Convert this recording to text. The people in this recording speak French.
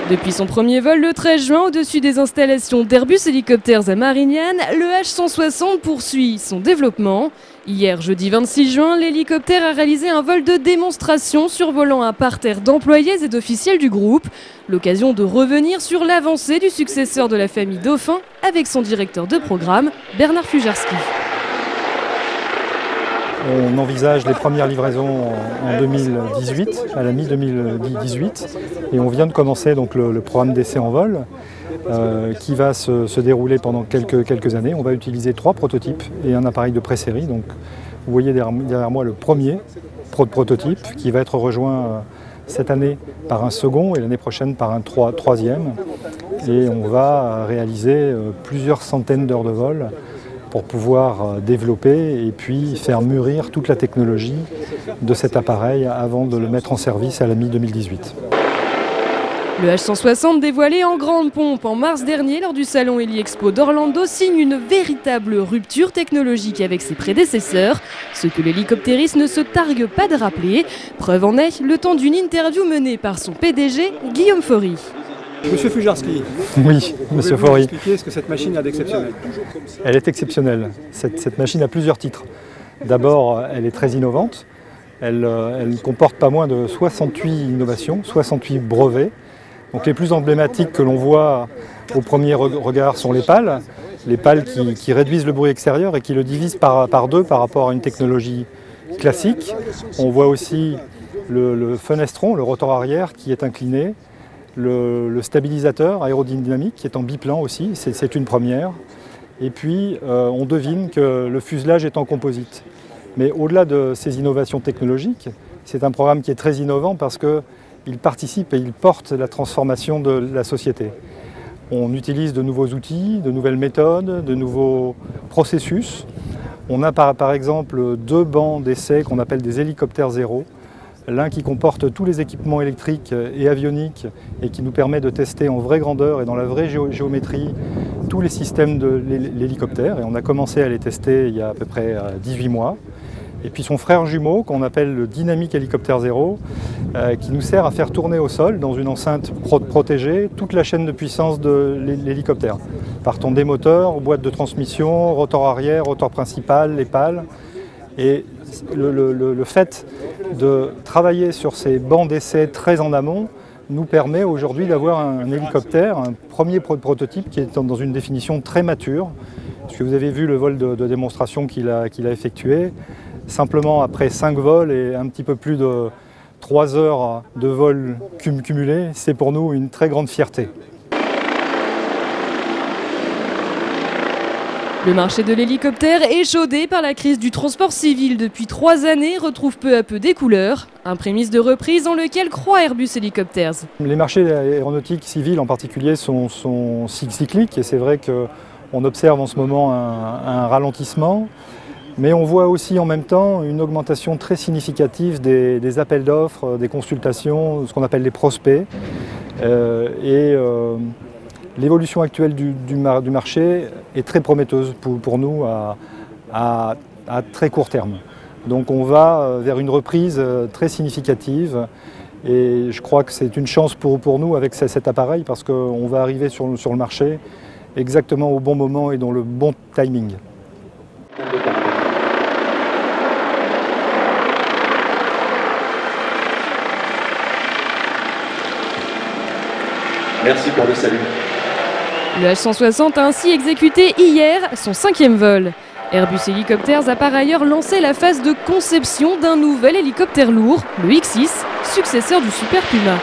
Depuis son premier vol le 13 juin au-dessus des installations d'Airbus Hélicoptères à Marignane, le H160 poursuit son développement. Hier, jeudi 26 juin, l'hélicoptère a réalisé un vol de démonstration survolant un parterre d'employés et d'officiels du groupe. L'occasion de revenir sur l'avancée du successeur de la famille Dauphin avec son directeur de programme, Bernard Fujarski. On envisage les premières livraisons en 2018, à la mi-2018, et on vient de commencer donc le programme d'essai en vol qui va se dérouler pendant quelques années. On va utiliser 3 prototypes et un appareil de pré-série. Donc, vous voyez derrière moi le premier prototype qui va être rejoint cette année par un second et l'année prochaine par un troisième. Et on va réaliser plusieurs centaines d'heures de vol pour pouvoir développer et puis faire mûrir toute la technologie de cet appareil avant de le mettre en service à la mi-2018. Le H160 dévoilé en grande pompe en mars dernier lors du salon Heli-Expo d'Orlando signe une véritable rupture technologique avec ses prédécesseurs, ce que l'hélicoptériste ne se targue pas de rappeler. Preuve en est le temps d'une interview menée par son PDG, Guillaume Faury. Monsieur Fujarski, oui, monsieur Faury. Expliquez ce que cette machine a d'exceptionnel. Elle est exceptionnelle. Cette machine a plusieurs titres. D'abord, elle est très innovante. Elle comporte pas moins de 68 innovations, 68 brevets. Donc les plus emblématiques que l'on voit au premier regard sont les pales qui réduisent le bruit extérieur et qui le divisent par 2 par rapport à une technologie classique. On voit aussi le fenestron, le rotor arrière qui est incliné. Le stabilisateur aérodynamique qui est en biplan aussi, c'est une première. Et puis on devine que le fuselage est en composite. Mais au-delà de ces innovations technologiques, c'est un programme qui est très innovant parce qu'il participe et il porte la transformation de la société. On utilise de nouveaux outils, de nouvelles méthodes, de nouveaux processus. On a par exemple 2 bancs d'essai qu'on appelle des hélicoptères zéro. L'un qui comporte tous les équipements électriques et avioniques et qui nous permet de tester en vraie grandeur et dans la vraie géométrie tous les systèmes de l'hélicoptère. Et on a commencé à les tester il y a à peu près 18 mois. Et puis son frère jumeau, qu'on appelle le Dynamic Hélicoptère Zéro, qui nous sert à faire tourner au sol, dans une enceinte protégée, toute la chaîne de puissance de l'hélicoptère. Partant des moteurs, boîte de transmission, rotor arrière, rotor principal, les pales. Et le fait de travailler sur ces bancs d'essai très en amont nous permet aujourd'hui d'avoir un hélicoptère, un premier prototype qui est dans une définition très mature. Parce que vous avez vu le vol de démonstration qu'il a effectué. Simplement après 5 vols et un petit peu plus de 3 heures de vol cumulé, c'est pour nous une très grande fierté. Le marché de l'hélicoptère, échaudé par la crise du transport civil depuis 3 années, retrouve peu à peu des couleurs. Un prémisse de reprise dans lequel croit Airbus Hélicoptères. Les marchés aéronautiques civils en particulier sont cycliques et c'est vrai qu'on observe en ce moment un ralentissement. Mais on voit aussi en même temps une augmentation très significative des appels d'offres, des consultations, ce qu'on appelle les prospects. L'évolution actuelle du marché est très prometteuse pour nous à très court terme. Donc on va vers une reprise très significative et je crois que c'est une chance pour nous avec cet appareil parce qu'on va arriver sur le marché exactement au bon moment et dans le bon timing. Merci pour le salut. Le H160 a ainsi exécuté hier son 5e vol. Airbus Hélicoptères a par ailleurs lancé la phase de conception d'un nouvel hélicoptère lourd, le X6, successeur du Super Puma.